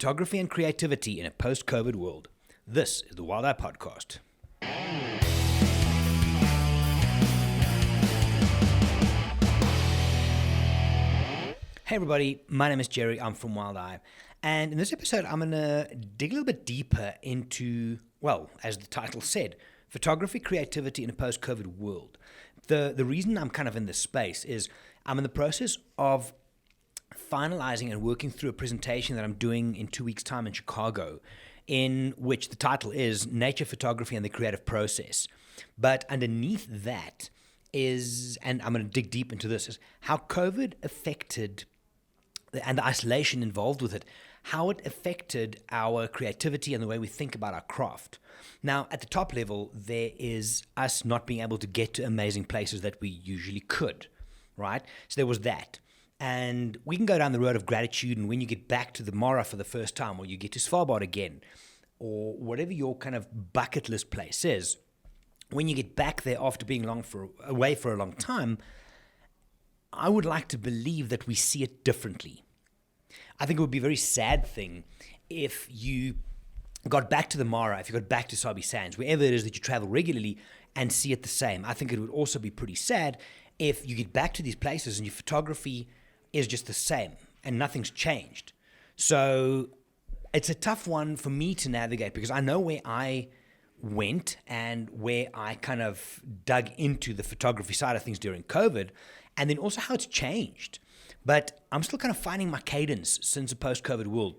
photography and creativity in a post-COVID world. This is the Wild Eye Podcast. Hey everybody, my name is Gerry, I'm from Wild Eye, and in this episode I'm going to dig a little bit deeper into, well, as the title said, photography, creativity in a post-COVID world. The reason I'm kind of in this space is I'm in the process of finalizing and working through a presentation that I'm doing in 2 weeks' time in Chicago, in which the title is Nature Photography and the Creative Process. But underneath that is, and I'm going to dig deep into this, is how COVID affected and the isolation involved with it, how it affected our creativity and the way we think about our craft. Now, at the top level, there is us not being able to get to amazing places that we usually could, right? So there was that. And we can go down the road of gratitude, and when you get back to the Mara for the first time, or you get to Svalbard again, or whatever your kind of bucket list place is, when you get back there after being away for a long time, I would like to believe that we see it differently. I think it would be a very sad thing if you got back to the Mara, if you got back to Sabi Sands, wherever it is that you travel regularly, and see it the same. I think it would also be pretty sad if you get back to these places and your photography is just the same and nothing's changed. So it's a tough one for me to navigate because I know where I went and where I kind of dug into the photography side of things during COVID, and then also how it's changed. But I'm still kind of finding my cadence since the post-COVID world.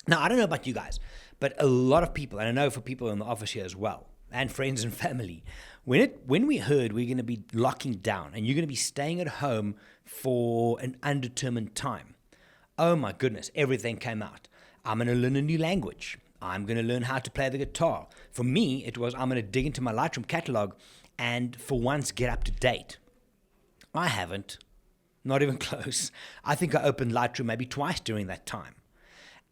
Now, I don't know about you guys, but a lot of people, and I know for people in the office here as well, and friends and family, when we heard we're going to be locking down and you're going to be staying at home for an undetermined time, oh my goodness, everything came out. I'm going to learn a new language. I'm going to learn how to play the guitar. For me, it was I'm going to dig into my Lightroom catalog and for once get up to date. I haven't. Not even close. I think I opened Lightroom maybe twice during that time.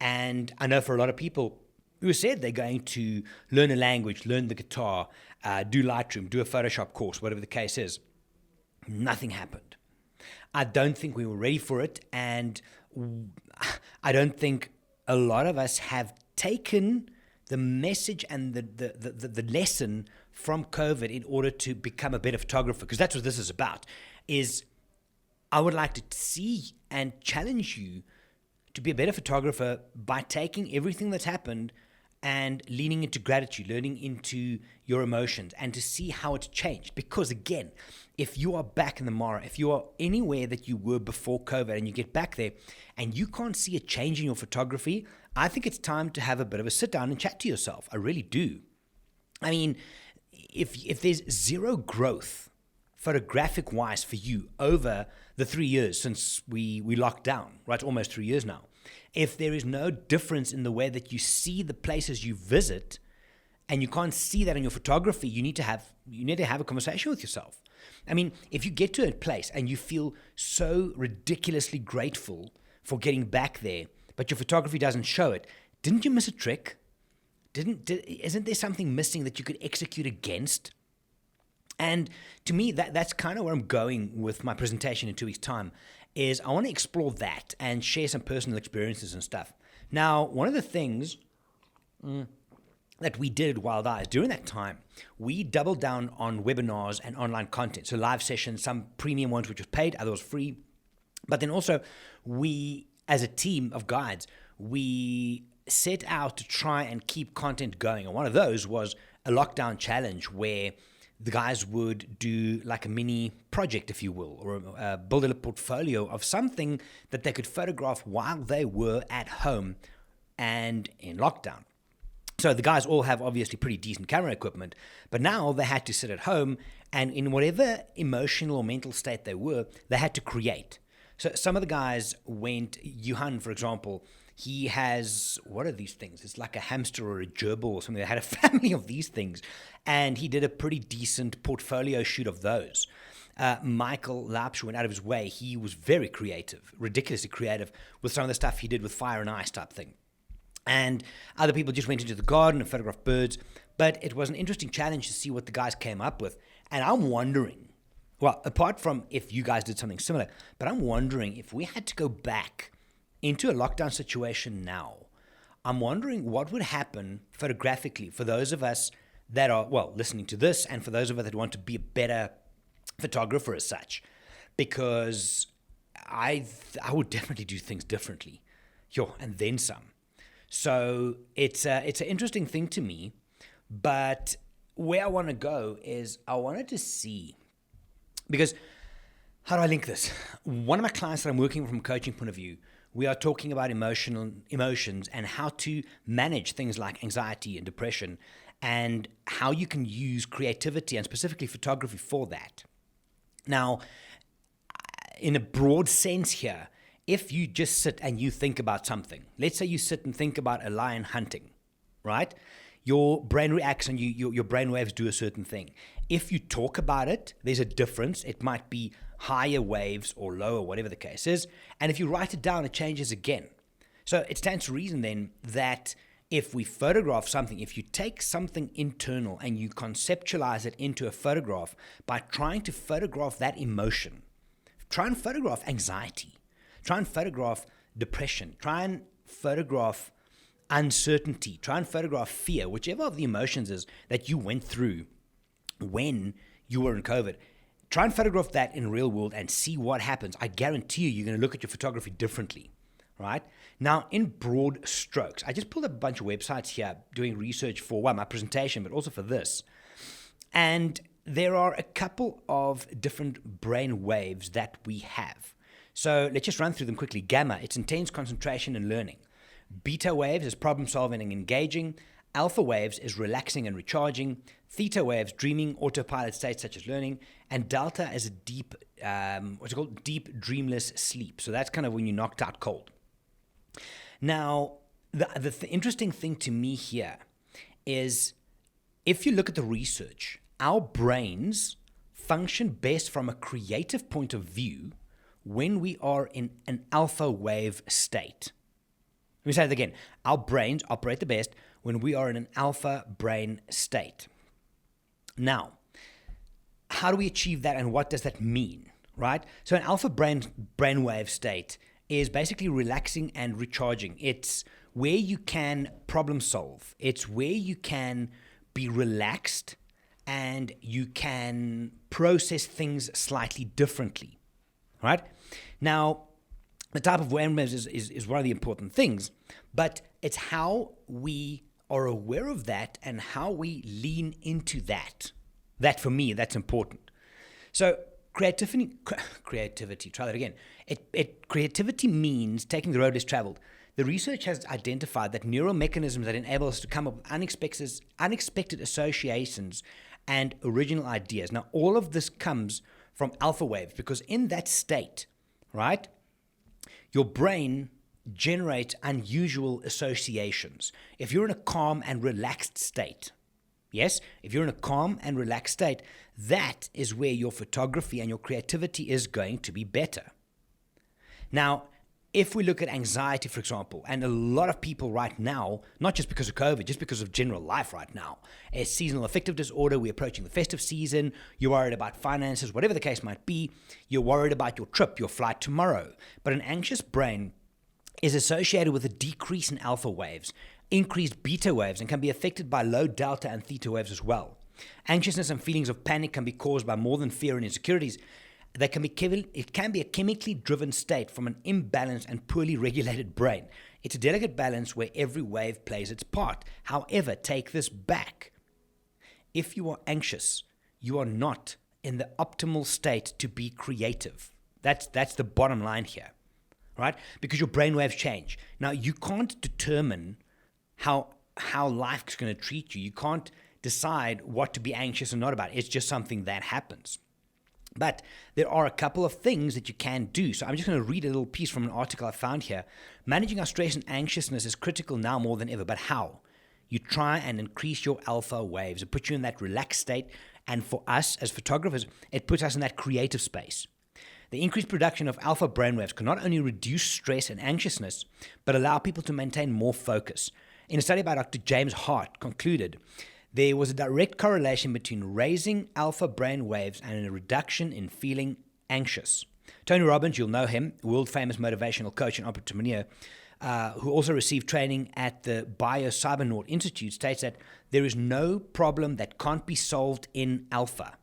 And I know for a lot of people who said they're going to learn a language, learn the guitar, do Lightroom, do a Photoshop course, whatever the case is, nothing happened. I don't think we were ready for it. And I don't think a lot of us have taken the message and the lesson from COVID in order to become a better photographer, because that's what this is about, is I would like to see and challenge you to be a better photographer by taking everything that's happened and leaning into gratitude, learning into your emotions, and to see how it's changed. Because again, if you are back in the Mara, if you are anywhere that you were before COVID and you get back there and you can't see a change in your photography, I think it's time to have a bit of a sit down and chat to yourself. I really do. I mean, if there's zero growth photographic wise for you over the 3 years since we locked down, right? Almost 3 years now. If there is no difference in the way that you see the places you visit, and you can't see that in your photography, you need to have a conversation with yourself. I mean, if you get to a place and you feel so ridiculously grateful for getting back there, but your photography doesn't show it, didn't you miss a trick? Isn't there something missing that you could execute against? And to me, that's kind of where I'm going with my presentation in 2 weeks' time, is I want to explore that and share some personal experiences and stuff. Now, one of the things that we did at Wild Eyes during that time, we doubled down on webinars and online content. So live sessions, some premium ones which was paid, others free. But then also we, as a team of guides, we set out to try and keep content going. And one of those was a lockdown challenge where the guys would do like a mini project, if you will, or build a portfolio of something that they could photograph while they were at home and in lockdown. So the guys all have obviously pretty decent camera equipment, but now they had to sit at home and in whatever emotional or mental state they were, they had to create. So some of the guys went, Johan, for example, he has, what are these things? It's like a hamster or a gerbil or something. They had a family of these things. And he did a pretty decent portfolio shoot of those. Michael Lapsch went out of his way. He was very creative, ridiculously creative with some of the stuff he did with fire and ice type thing. And other people just went into the garden and photographed birds. But it was an interesting challenge to see what the guys came up with. And I'm wondering, well, apart from if you guys did something similar, but I'm wondering if we had to go back into a lockdown situation now, I'm wondering what would happen photographically for those of us that are, well, listening to this, and for those of us that want to be a better photographer as such, because I would definitely do things differently. And then some. So it's an interesting thing to me, but where I want to go is I wanted to see, because how do I link this? One of my clients that I'm working with from a coaching point of view, we are talking about emotions and how to manage things like anxiety and depression, and how you can use creativity and specifically photography for that. Now, in a broad sense here, if you just sit and you think about something, let's say you sit and think about a lion hunting, right? Your brain reacts and your brain waves do a certain thing. If you talk about it, there's a difference. It might be higher waves or lower, whatever the case is. And if you write it down, it changes again. So it stands to reason then that if we photograph something, if you take something internal and you conceptualize it into a photograph by trying to photograph that emotion, try and photograph anxiety, try and photograph depression, try and photograph uncertainty, try and photograph fear, whichever of the emotions is that you went through when you were in COVID. Try and photograph that in real world and see what happens. I guarantee you're going to look at your photography differently, right? Now, in broad strokes, I just pulled up a bunch of websites here doing research for, my presentation, but also for this. And there are a couple of different brain waves that we have. So let's just run through them quickly. Gamma, it's intense concentration and learning. Beta waves is problem solving and engaging. Alpha waves is relaxing and recharging. Theta waves, dreaming, autopilot states such as learning. And delta is a deep, deep dreamless sleep. So that's kind of when you're knocked out cold. Now, the interesting thing to me here is if you look at the research, our brains function best from a creative point of view when we are in an alpha wave state. Let me say that again. Our brains operate the best when we are in an alpha brain state. Now, how do we achieve that and what does that mean, right? So an alpha brainwave state is basically relaxing and recharging. It's where you can problem solve. It's where you can be relaxed and you can process things slightly differently, right? Now, the type of brainwaves is one of the important things, but it's how we are aware of that and how we lean into that. That, for me, that's important. So creativity, try that again. Creativity means taking the road less traveled. The research has identified that neural mechanisms that enable us to come up with unexpected associations and original ideas. Now, all of this comes from alpha waves because in that state, right, your brain generates unusual associations. If you're in a calm and relaxed state, yes, if you're in a calm and relaxed state, that is where your photography and your creativity is going to be better. Now, if we look at anxiety, for example, and a lot of people right now, not just because of COVID, just because of general life right now, a seasonal affective disorder, we're approaching the festive season, you're worried about finances, whatever the case might be, you're worried about your trip, your flight tomorrow. But an anxious brain is associated with a decrease in alpha waves, increased beta waves, and can be affected by low delta and theta waves as well. Anxiousness and feelings of panic can be caused by more than fear and insecurities. It can be a chemically driven state from an imbalanced and poorly regulated brain. It's a delicate balance where every wave plays its part. However, take this back. If you are anxious, you are not in the optimal state to be creative. That's the bottom line here, right? Because your brain waves change. Now, you can't determine how life's going to treat you. You can't decide what to be anxious or not about. It's just something that happens. But there are a couple of things that you can do. So I'm just going to read a little piece from an article I found here. Managing our stress and anxiousness is critical now more than ever. But how? You try and increase your alpha waves. It puts you in that relaxed state. And for us as photographers, it puts us in that creative space. The increased production of alpha brainwaves can not only reduce stress and anxiousness, but allow people to maintain more focus. In a study by Dr. James Hart concluded, there was a direct correlation between raising alpha brain waves and a reduction in feeling anxious. Tony Robbins, you'll know him, world-famous motivational coach and entrepreneur, who also received training at the Bio-Cybernaut Institute, states that there is no problem that can't be solved in alpha.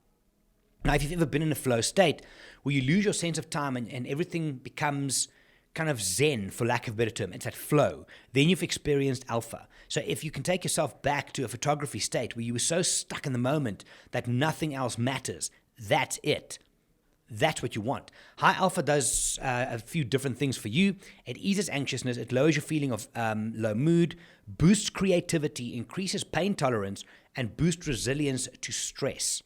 Now, if you've ever been in a flow state where you lose your sense of time and everything becomes kind of zen, for lack of a better term, it's that flow, then you've experienced alpha. So if you can take yourself back to a photography state where you were so stuck in the moment that nothing else matters, that's it. That's what you want. High alpha does a few different things for you. It eases anxiousness. It lowers your feeling of low mood, boosts creativity, increases pain tolerance, and boosts resilience to stress.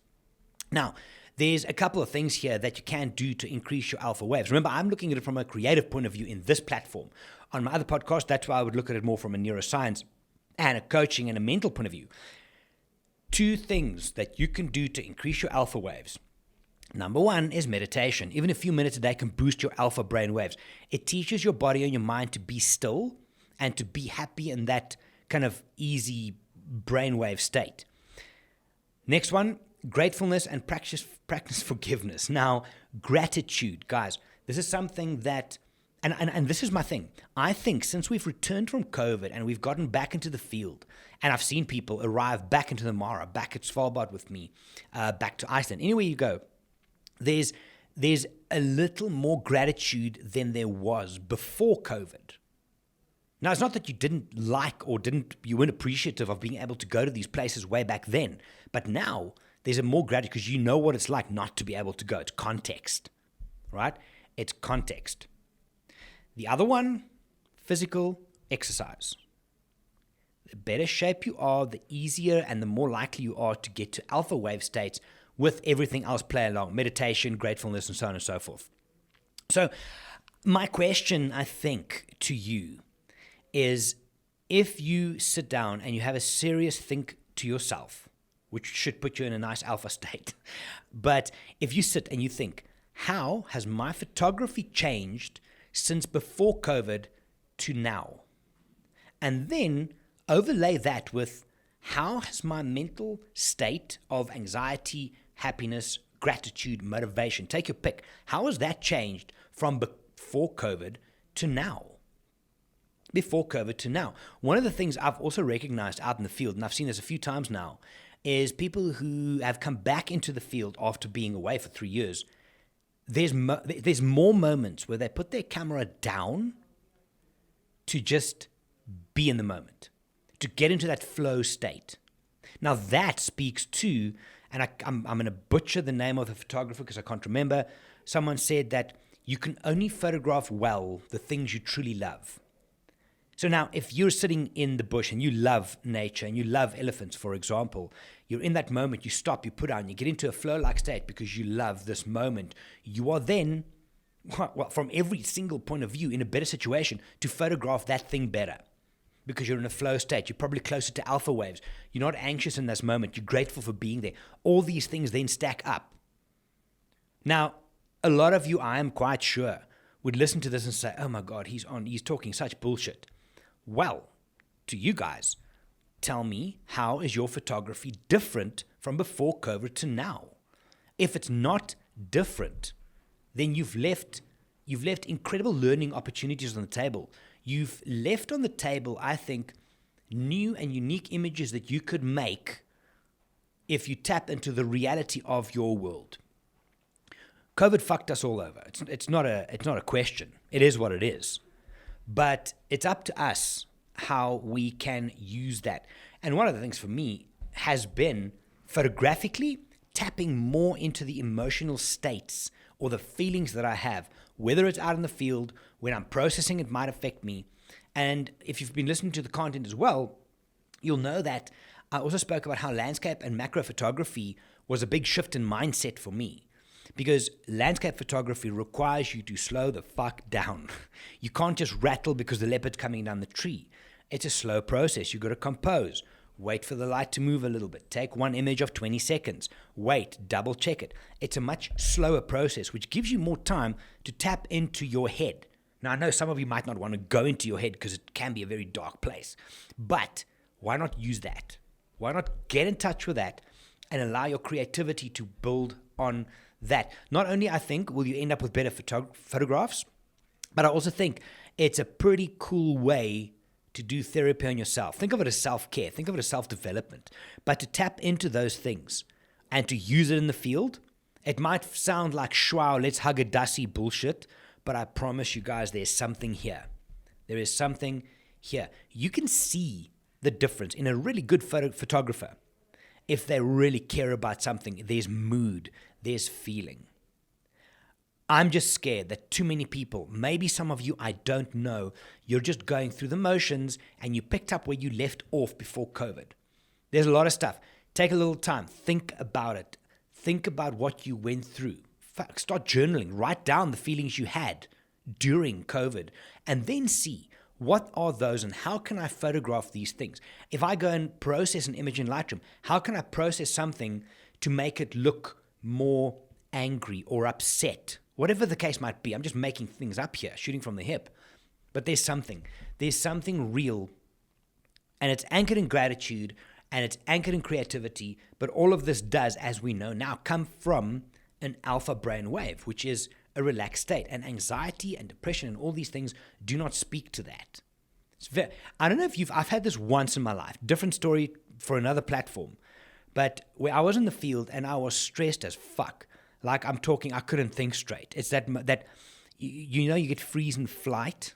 Now, there's a couple of things here that you can do to increase your alpha waves. Remember, I'm looking at it from a creative point of view in this platform. On my other podcast, that's why I would look at it more from a neuroscience and a coaching and a mental point of view. 2 things that you can do to increase your alpha waves. Number 1 is meditation. Even a few minutes a day can boost your alpha brain waves. It teaches your body and your mind to be still and to be happy in that kind of easy brainwave state. Next one, gratefulness and practice forgiveness. Now, gratitude, guys, this is something that, and this is my thing. I think since we've returned from COVID and we've gotten back into the field, and I've seen people arrive back into the Mara, back at Svalbard with me, back to Iceland, anywhere you go, there's a little more gratitude than there was before COVID. Now, it's not that you didn't like or you weren't appreciative of being able to go to these places way back then, but now there's a more gratitude because you know what it's like not to be able to go. It's context, right? It's context. The other one, physical exercise. The better shape you are, the easier and the more likely you are to get to alpha wave states with everything else play along, meditation, gratefulness, and so on and so forth. So my question, I think, to you is if you sit down and you have a serious think to yourself, which should put you in a nice alpha state, but if you sit and you think, how has my photography changed since before COVID to now? And then overlay that with how has my mental state of anxiety, happiness, gratitude, motivation, take your pick. How has that changed from before COVID to now? Before COVID to now. One of the things I've also recognized out in the field, and I've seen this a few times now, is people who have come back into the field after being away for 3 years. There's more moments where they put their camera down to just be in the moment, to get into that flow state. Now that speaks to, and I'm going to butcher the name of the photographer because I can't remember. Someone said that you can only photograph well the things you truly love. So now if you're sitting in the bush and you love nature and you love elephants, for example, you're in that moment, you stop, you put down, you get into a flow-like state because you love this moment. You are then, well, from every single point of view, in a better situation to photograph that thing better. Because you're in a flow state, you're probably closer to alpha waves. You're not anxious in this moment. You're grateful for being there. All these things then stack up. Now, a lot of you, I am quite sure, would listen to this and say, oh my God, he's talking such bullshit. Well, to you guys, tell me, how is your photography different from before COVID to now? If it's not different, then you've left incredible learning opportunities on the table. You've left on the table, I think, new and unique images that you could make if you tap into the reality of your world. COVID fucked us all over. It's not a question. It is what it is. But it's up to us how we can use that. And one of the things for me has been photographically tapping more into the emotional states or the feelings that I have, whether it's out in the field, when I'm processing, it might affect me. And if you've been listening to the content as well, you'll know that I also spoke about how landscape and macro photography was a big shift in mindset for me. Because landscape photography requires you to slow the fuck down. You can't just rattle because the leopard's coming down the tree. It's a slow process. You've got to compose. Wait for the light to move a little bit. Take one image of 20 seconds. Wait, double check it. It's a much slower process, which gives you more time to tap into your head. Now, I know some of you might not want to go into your head because it can be a very dark place. But why not use that? Why not get in touch with that and allow your creativity to build on that? Not only, I think, will you end up with better photographs, but I also think It's a pretty cool way to do therapy on yourself. Think of it as self-care. Think of it as self-development. But to tap into those things and to use it in the field, it might sound like schwau, let's hug a dussy bullshit, but I promise you guys there's something here. There is something here. You can see the difference in a really good photographer. If they really care about something, there's mood, there's feeling. I'm just scared that too many people, maybe some of you I don't know, you're just going through the motions and you picked up where you left off before COVID. There's a lot of stuff. Take a little time. Think about it. Think about what you went through. Start journaling. Write down the feelings you had during COVID and then see what are those and how can I photograph these things? If I go and process an image in Lightroom, how can I process something to make it look more angry or upset? Whatever the case might be. I'm just making things up here, shooting from the hip. But there's something real, and it's anchored in gratitude, and it's anchored in creativity, but all of this does, as we know now, come from an alpha brain wave, which is a relaxed state. And anxiety and depression and all these things do not speak to that. I don't know if I've had this once in my life, different story for another platform, but where I was in the field and I was stressed as fuck. Like I'm talking, I couldn't think straight. It's that you get freeze and flight.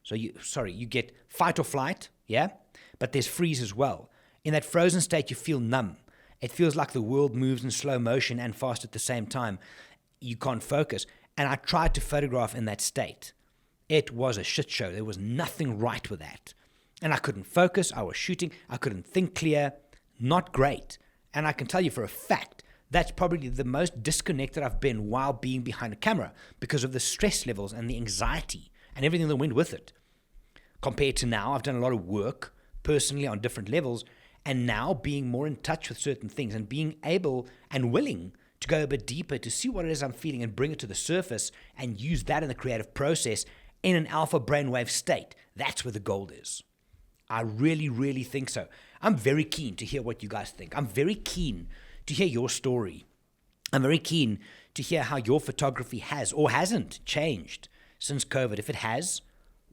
So you get fight or flight, yeah? But there's freeze as well. In that frozen state, you feel numb. It feels like the world moves in slow motion and fast at the same time. You can't focus. And I tried to photograph in that state. It was a shit show. There was nothing right with that. And I couldn't focus. I was shooting. I couldn't think clear. Not great. And I can tell you for a fact, that's probably the most disconnected I've been while being behind a camera because of the stress levels and the anxiety and everything that went with it. Compared to now, I've done a lot of work personally on different levels, and now being more in touch with certain things and being able and willing to go a bit deeper to see what it is I'm feeling and bring it to the surface and use that in the creative process in an alpha brainwave state. That's where the gold is. I really, really think so. I'm very keen to hear what you guys think. I'm very keen to hear your story. I'm very keen to hear how your photography has or hasn't changed since COVID. If it has,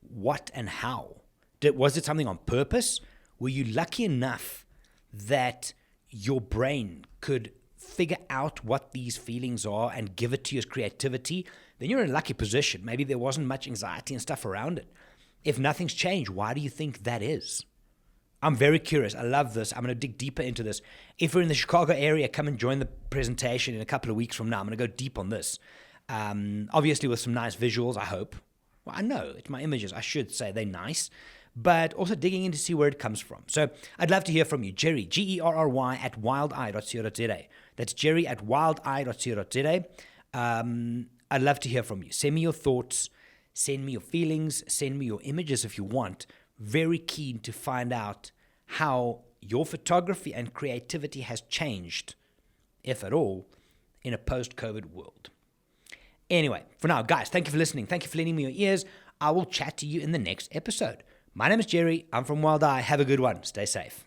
what and how? Was it something on purpose? Were you lucky enough that your brain could figure out what these feelings are and give it to you as creativity? Then you're in a lucky position. Maybe there wasn't much anxiety and stuff around it. If nothing's changed, why do you think that is? I'm very curious. I love this. I'm going to dig deeper into this. If you're in the Chicago area, come and join the presentation in a couple of weeks from now. I'm going to go deep on this. Obviously with some nice visuals, I hope. Well, I know. It's my images. I should say they're nice. But also digging in to see where it comes from. So I'd love to hear from you. Gerry, Gerry at wildeye.co.za. That's Gerry at wildeye.co.za. I'd love to hear from you. Send me your thoughts. Send me your feelings. Send me your images if you want. Very keen to find out how your photography and creativity has changed, if at all, in a post-COVID world. Anyway, for now, guys, thank you for listening. Thank you for lending me your ears. I will chat to you in the next episode. My name is Gerry. I'm from Wild Eye. Have a good one. Stay safe.